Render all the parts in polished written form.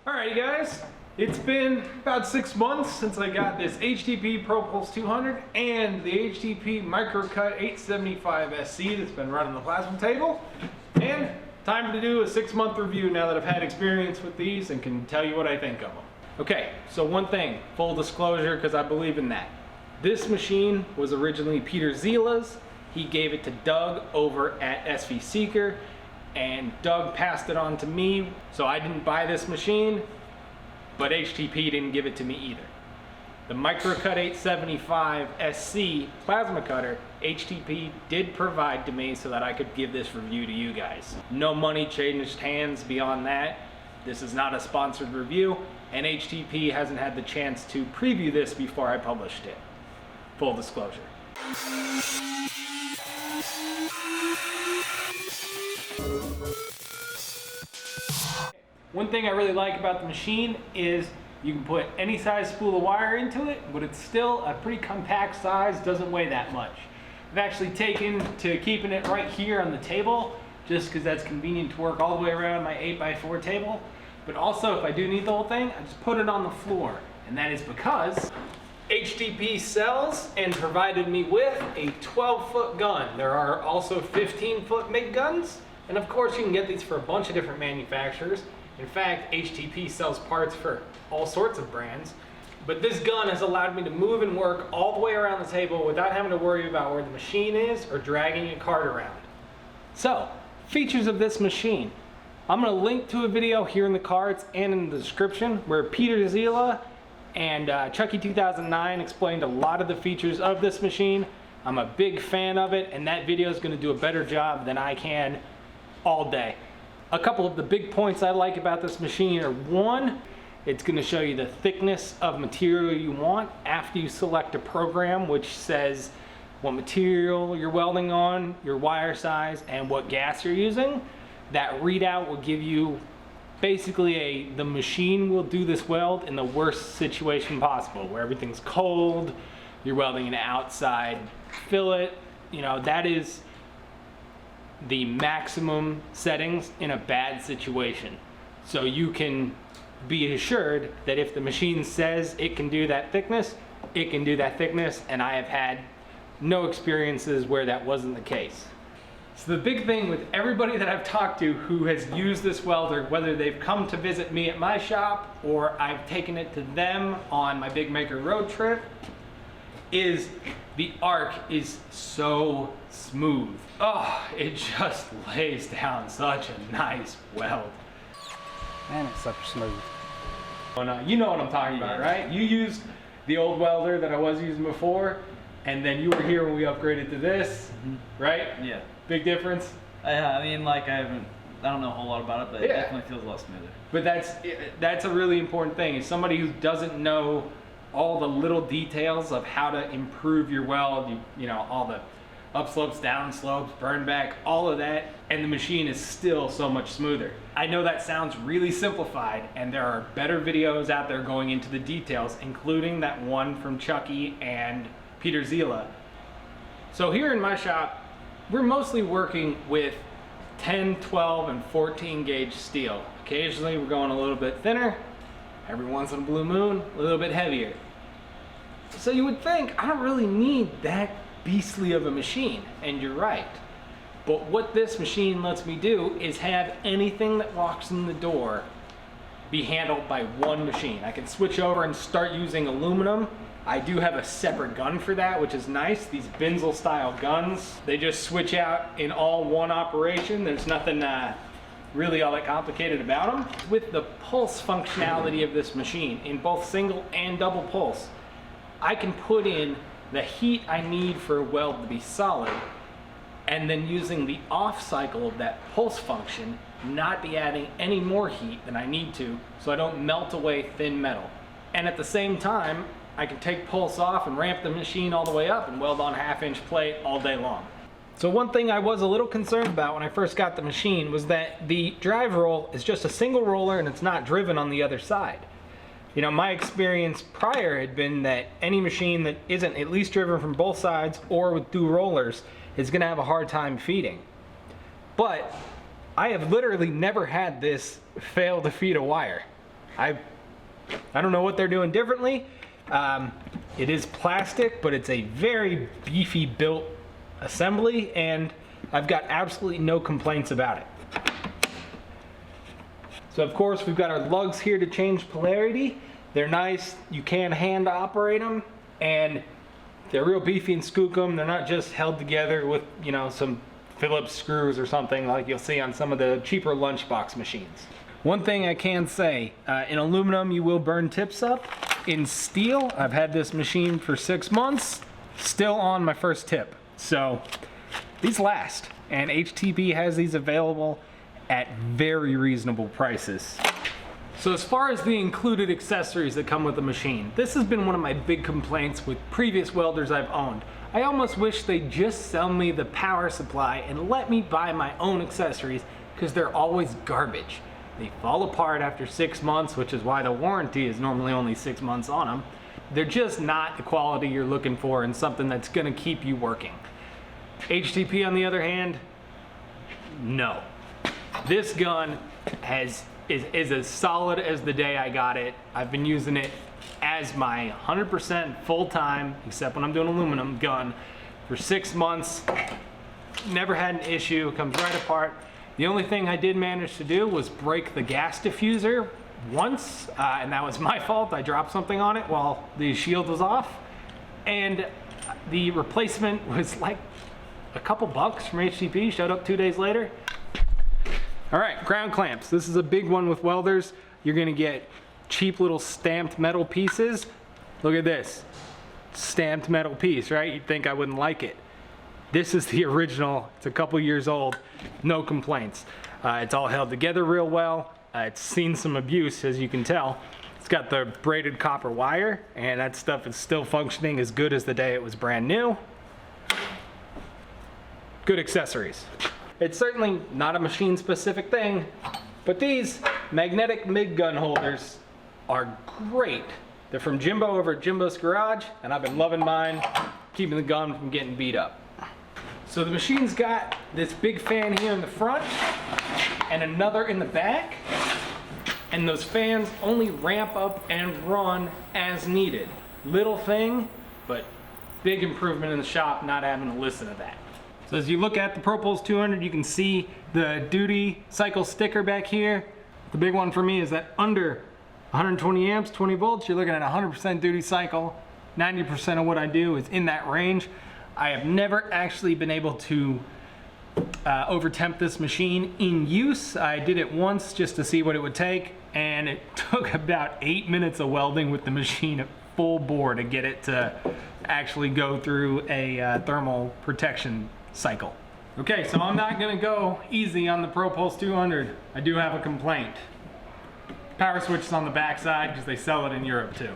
Alrighty guys, it's been about 6 months since I got this HTP Pro Pulse 200 and the HTP Microcut875sc that's been running the plasma table. And time to do a 6-month review now that I've had experience with these and can tell you what I think of them. Okay, so one thing, full disclosure, because I believe in that. This machine was originally Peter Zila's. He gave it to Doug over at SV Seeker, and Doug passed it on to me, so I didn't buy this machine, but HTP didn't give it to me either. The Microcut875sc plasma cutter, HTP did provide to me so that I could give this review to you guys. No money changed hands beyond that. This is not a sponsored review, and HTP hasn't had the chance to preview this before I published it. Full disclosure. One thing I really like about the machine is you can put any size spool of wire into it, but it's still a pretty compact size, doesn't weigh that much. I've actually taken to keeping it right here on the table, just because that's convenient to work all the way around my 8x4 table. But also, if I do need the whole thing, I just put it on the floor. And that is because HTP sells and provided me with a 12-foot gun. There are also 15-foot MIG guns. And of course, you can get these for a bunch of different manufacturers. In fact, HTP sells parts for all sorts of brands. But this gun has allowed me to move and work all the way around the table without having to worry about where the machine is or dragging a cart around. So, features of this machine. I'm going to link to a video here in the cards and in the description where Peter Zila and Chucky2009 explained a lot of the features of this machine. I'm a big fan of it, and that video is going to do a better job than I can all day. A couple of the big points I like about this machine are: one, it's going to show you the thickness of material you want after you select a program, which says what material you're welding on, your wire size, and what gas you're using. That readout will give you basically the machine will do this weld in the worst situation possible, where everything's cold, you're welding an outside fillet. You know, that is the maximum settings in a bad situation. So you can be assured that if the machine says it can do that thickness, it can do that thickness, and I have had no experiences where that wasn't the case. So the big thing with everybody that I've talked to who has used this welder, whether they've come to visit me at my shop or I've taken it to them on my Big Maker road trip, is the arc is so smooth. Oh, it just lays down such a nice weld. Man, it's super smooth. Oh, no, you know what I'm talking about, right? You used the old welder that I was using before, and then you were here when we upgraded to this, right? Yeah. Big difference? I mean, like, I don't know a whole lot about it, but it definitely feels a lot smoother. But that's a really important thing. Is somebody who doesn't know all the little details of how to improve your weld, you know, all the upslopes, downslopes, burn back, all of that, and the machine is still so much smoother. I know that sounds really simplified, and there are better videos out there going into the details, including that one from Chucky and Peter Zila. So here in my shop, we're mostly working with 10, 12, and 14 gauge steel. Occasionally we're going a little bit thinner, every once in a blue moon, a little bit heavier. So you would think, I don't really need that beastly of a machine, and you're right. But what this machine lets me do is have anything that walks in the door be handled by one machine. I can switch over and start using aluminum. I do have a separate gun for that, which is nice. These Binzel style guns, they just switch out in all one operation. There's nothing really all that complicated about them. With the pulse functionality of this machine, in both single and double pulse, I can put in the heat I need for a weld to be solid, and then using the off cycle of that pulse function, not be adding any more heat than I need to, so I don't melt away thin metal. And at the same time, I can take pulse off and ramp the machine all the way up and weld on 1/2-inch plate all day long. So one thing I was a little concerned about when I first got the machine was that the drive roll is just a single roller and it's not driven on the other side. You know, my experience prior had been that any machine that isn't at least driven from both sides or with dual rollers is going to have a hard time feeding. But I have literally never had this fail to feed a wire. I don't know what they're doing differently. It is plastic, but it's a very beefy built assembly, and I've got absolutely no complaints about it. So of course we've got our lugs here to change polarity. They're nice, you can hand operate them, and they're real beefy and skookum. They're not just held together with, you know, some Phillips screws or something like you'll see on some of the cheaper lunchbox machines. One thing I can say, in aluminum you will burn tips up. In steel, I've had this machine for 6 months, still on my first tip. So these last, and HTP has these available at very reasonable prices. So as far as the included accessories that come with the machine, this has been one of my big complaints with previous welders I've owned. I almost wish they'd just sell me the power supply and let me buy my own accessories, because they're always garbage. They fall apart after 6 months, which is why the warranty is normally only 6 months on them. They're just not the quality you're looking for and something that's gonna keep you working. HTP on the other hand, no. This gun is as solid as the day I got it. I've been using it as my 100% full-time, except when I'm doing aluminum, gun for 6 months. Never had an issue, comes right apart. The only thing I did manage to do was break the gas diffuser once, and that was my fault. I dropped something on it while the shield was off, and the replacement was like a couple bucks from HTP, showed up 2 days later. All right, ground clamps. This is a big one with welders. You're gonna get cheap little stamped metal pieces. Look at this, stamped metal piece, right? You'd think I wouldn't like it. This is the original. It's a couple years old, no complaints. It's all held together real well. It's seen some abuse, as you can tell. It's got the braided copper wire, and that stuff is still functioning as good as the day it was brand new. Good accessories. It's certainly not a machine-specific thing, but these magnetic MIG gun holders are great. They're from Jimbo over at Jimbo's Garage, and I've been loving mine, keeping the gun from getting beat up. So the machine's got this big fan here in the front and another in the back, and those fans only ramp up and run as needed. Little thing, but big improvement in the shop not having to listen to that. So as you look at the ProPulse 200, you can see the duty cycle sticker back here. The big one for me is that under 120 amps, 20 volts, you're looking at 100% duty cycle. 90% of what I do is in that range. I have never actually been able to overtemp this machine in use. I did it once just to see what it would take, and it took about 8 minutes of welding with the machine at full bore to get it to actually go through a thermal protection cycle. Okay, so I'm not gonna go easy on the ProPulse 200. I do have a complaint. Power switch is on the back side because they sell it in Europe too.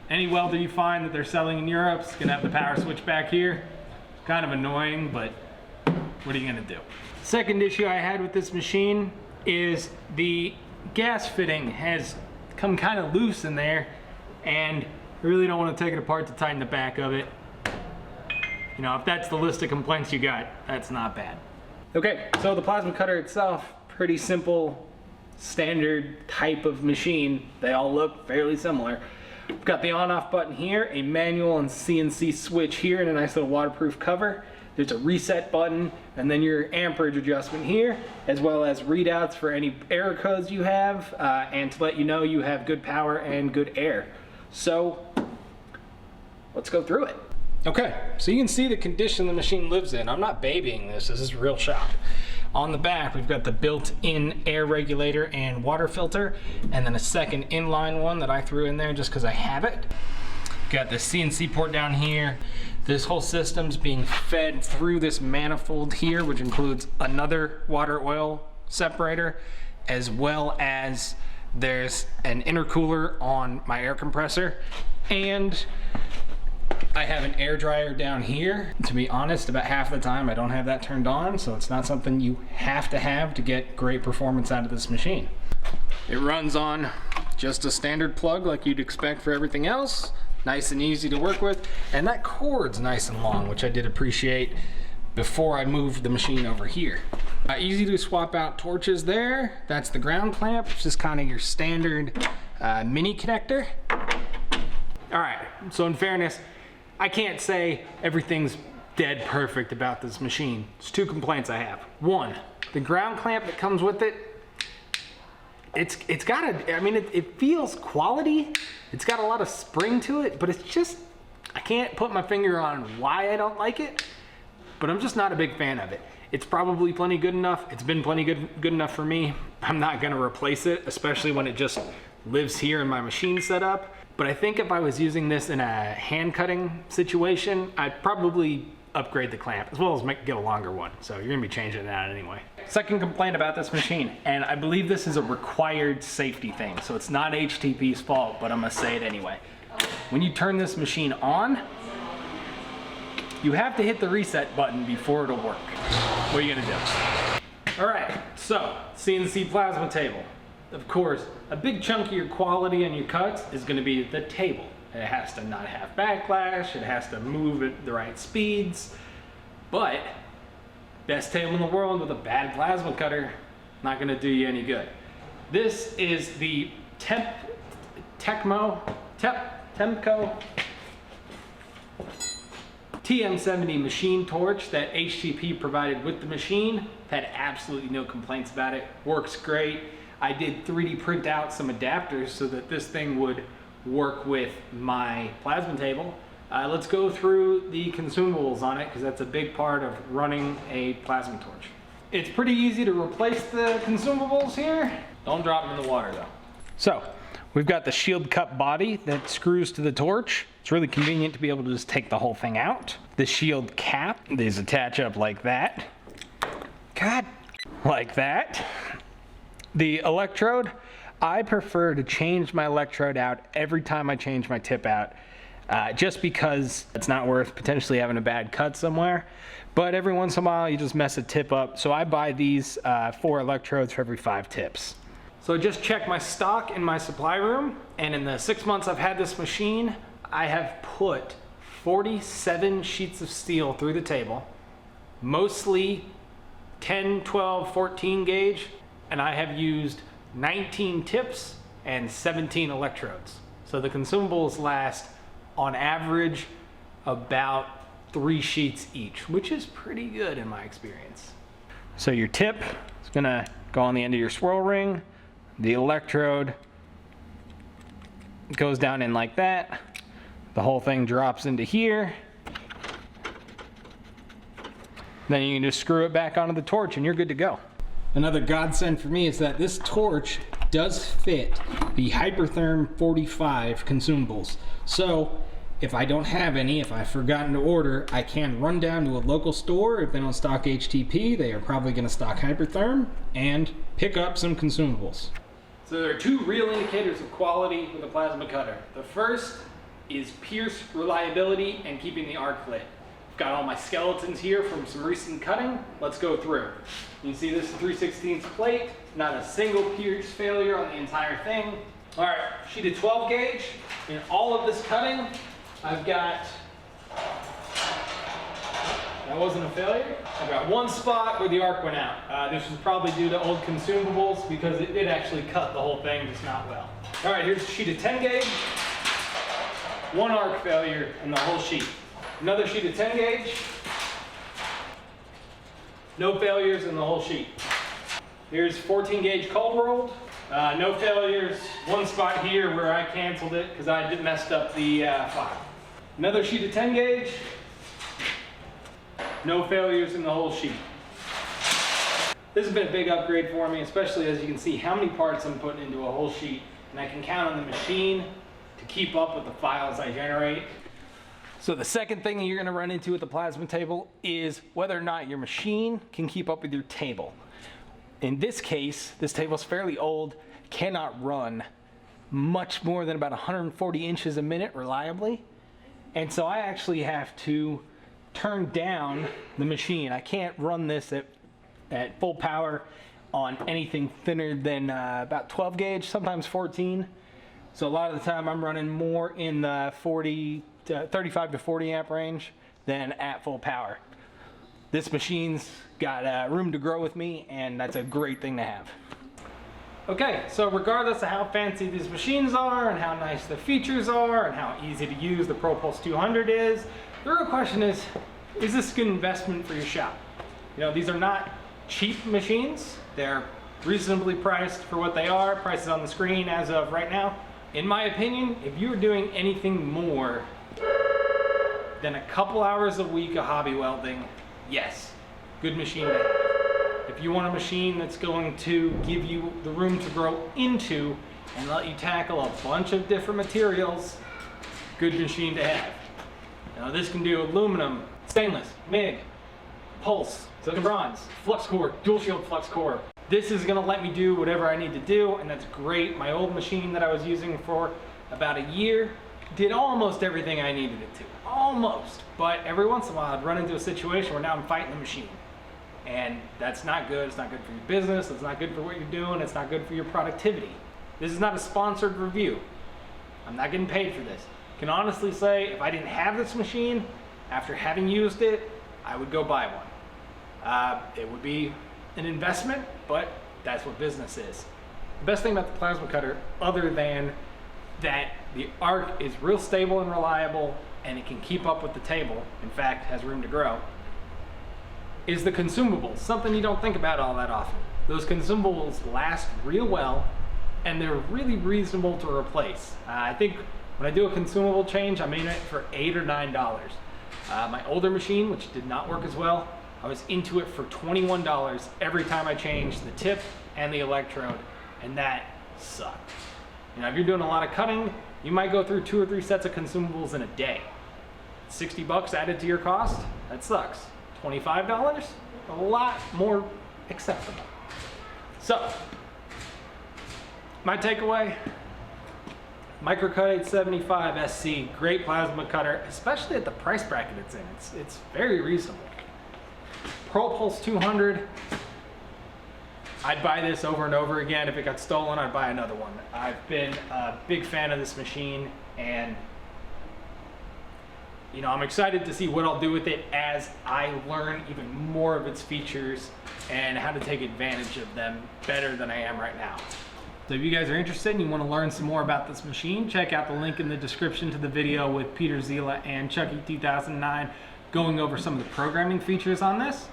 Any welder you find that they're selling in Europe is gonna have the power switch back here. It's kind of annoying, but what are you gonna do? Second issue I had with this machine is the gas fitting has come kind of loose in there, and I really don't want to take it apart to tighten the back of it. You know, if that's the list of complaints you got, that's not bad. Okay, so the plasma cutter itself, pretty simple, standard type of machine. They all look fairly similar. We've got the on-off button here, a manual and CNC switch here, and a nice little waterproof cover. There's a reset button, and then your amperage adjustment here, as well as readouts for any error codes you have, and to let you know you have good power and good air. So, let's go through it. Okay, so you can see the condition the machine lives in. I'm not babying this, this is real shop. On the back, we've got the built-in air regulator and water filter, and then a second inline one that I threw in there just because I have it. Got the CNC port down here. This whole system's being fed through this manifold here, which includes another water oil separator, as well as there's an intercooler on my air compressor, and I have an air dryer down here. To be honest, about half the time I don't have that turned on, so it's not something you have to get great performance out of this machine. It runs on just a standard plug like you'd expect for everything else. Nice and easy to work with, and that cord's nice and long, which I did appreciate before I moved the machine over here. Easy to swap out torches there. That's the ground clamp, which is kind of your standard mini connector. All right, so in fairness, I can't say everything's dead perfect about this machine. There's two complaints I have. One, the ground clamp that comes with it, it's got a, I mean, it feels quality. It's got a lot of spring to it, but it's just, I can't put my finger on why I don't like it, but I'm just not a big fan of it. It's probably plenty good enough. It's been plenty good enough for me. I'm not gonna replace it, especially when it just lives here in my machine setup. But I think if I was using this in a hand cutting situation, I'd probably upgrade the clamp, as well as get a longer one. So you're gonna be changing it out anyway. Second complaint about this machine, and I believe this is a required safety thing, so it's not HTP's fault, but I'm gonna say it anyway. When you turn this machine on, you have to hit the reset button before it'll work. What are you gonna do? All right, so CNC Plasma Table. Of course, a big chunk of your quality and your cuts is gonna be the table. It has to not have backlash, it has to move at the right speeds, but best table in the world with a bad plasma cutter, not gonna do you any good. This is the Temco TM70 machine torch that HTP provided with the machine. Had absolutely no complaints about it. Works great. I did 3D print out some adapters so that this thing would work with my plasma table. Let's go through the consumables on it, because that's a big part of running a plasma torch. It's pretty easy to replace the consumables here. Don't drop them in the water though. So we've got the shield cup body that screws to the torch. It's really convenient to be able to just take the whole thing out. The shield cap, these attach up like that. God, like that. The electrode, I prefer to change my electrode out every time I change my tip out, just because it's not worth potentially having a bad cut somewhere. But every once in a while you just mess a tip up. So I buy these 4 electrodes for every 5 tips. So I just checked my stock in my supply room, and in the 6 months I've had this machine, I have put 47 sheets of steel through the table, mostly 10, 12, 14 gauge, and I have used 19 tips and 17 electrodes. So the consumables last on average about 3 sheets each, which is pretty good in my experience. So your tip is gonna go on the end of your swirl ring. The electrode goes down in like that. The whole thing drops into here. Then you can just screw it back onto the torch and you're good to go. Another godsend for me is that this torch does fit the Hypertherm 45 consumables. So if I don't have any, if I've forgotten to order, I can run down to a local store. If they don't stock HTP, they are probably going to stock Hypertherm, and pick up some consumables. So there are 2 real indicators of quality with a plasma cutter. The first is pierce reliability and keeping the arc lit. Got all my skeletons here from some recent cutting. Let's go through. You can see this is 3/16 plate, not a single pierce failure on the entire thing. All right, sheet of 12 gauge. In all of this cutting, I've got, that wasn't a failure. I've got 1 spot where the arc went out. This was probably due to old consumables, because it did actually cut the whole thing, just not well. All right, here's a sheet of 10 gauge. 1 arc failure in the whole sheet. Another sheet of 10 gauge. No failures in the whole sheet. Here's 14 gauge cold rolled. No failures. 1 spot here where I canceled it because I messed up the file. Another sheet of 10 gauge. No failures in the whole sheet. This has been a big upgrade for me, especially as you can see how many parts I'm putting into a whole sheet, and I can count on the machine to keep up with the files I generate. So the second thing you're gonna run into with the plasma table is whether or not your machine can keep up with your table. In this case, this table's fairly old, cannot run much more than about 140 inches a minute reliably. And so I actually have to turn down the machine. I can't run this at full power on anything thinner than about 12 gauge, sometimes 14. So a lot of the time I'm running more in the 35 to 40 amp range than at full power. this machine's got room to grow with me, and that's a great thing to have. Okay, so regardless of how fancy these machines are and how nice the features are and how easy to use the ProPulse 200 is, the real question is this a good investment for your shop? You know, these are not cheap machines. They're reasonably priced for what they are. Prices on the screen as of right now. In my opinion, if you're doing anything more than a couple hours a week of hobby welding, yes, good machine to have. If you want a machine that's going to give you the room to grow into and let you tackle a bunch of different materials, good machine to have. Now this can do aluminum, stainless, MIG, pulse, silicon bronze, flux core, dual shield flux core. This is gonna let me do whatever I need to do, and that's great. My old machine that I was using for about a year did almost everything I needed it to. Almost. But every once in a while I'd run into a situation where now I'm fighting the machine. And that's not good. It's not good for your business. It's not good for what you're doing. It's not good for your productivity. This is not a sponsored review. I'm not getting paid for this. I can honestly say if I didn't have this machine, after having used it, I would go buy one. It would be an investment, but that's what business is. The best thing about the plasma cutter, other than that the arc is real stable and reliable and it can keep up with the table, in fact has room to grow, is the consumables. Something you don't think about all that often. Those consumables last real well and they're really reasonable to replace. I think when I do a consumable change, I'm in it for $8 or $9. My older machine, which did not work as well, I was into it for $21 every time I changed the tip and the electrode, and that sucked. You know, if you're doing a lot of cutting, you might go through 2 or 3 sets of consumables in a day. 60 bucks added to your cost, that sucks. $25, a lot more acceptable. So, my takeaway, Microcut875sc, great plasma cutter, especially at the price bracket it's in. It's very reasonable. ProPulse 200, I'd buy this over and over again. If it got stolen, I'd buy another one. I've been a big fan of this machine, and you know, I'm excited to see what I'll do with it as I learn even more of its features and how to take advantage of them better than I am right now. So if you guys are interested and you want to learn some more about this machine, check out the link in the description to the video with Peter Zila and Chucky2009 going over some of the programming features on this.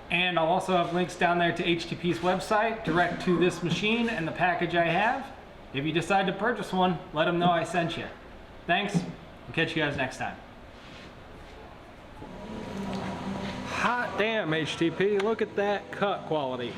And I'll also have links down there to HTP's website, direct to this machine and the package I have. If you decide to purchase one, let them know I sent you. Thanks, I'll catch you guys next time. Hot damn HTP, look at that cut quality.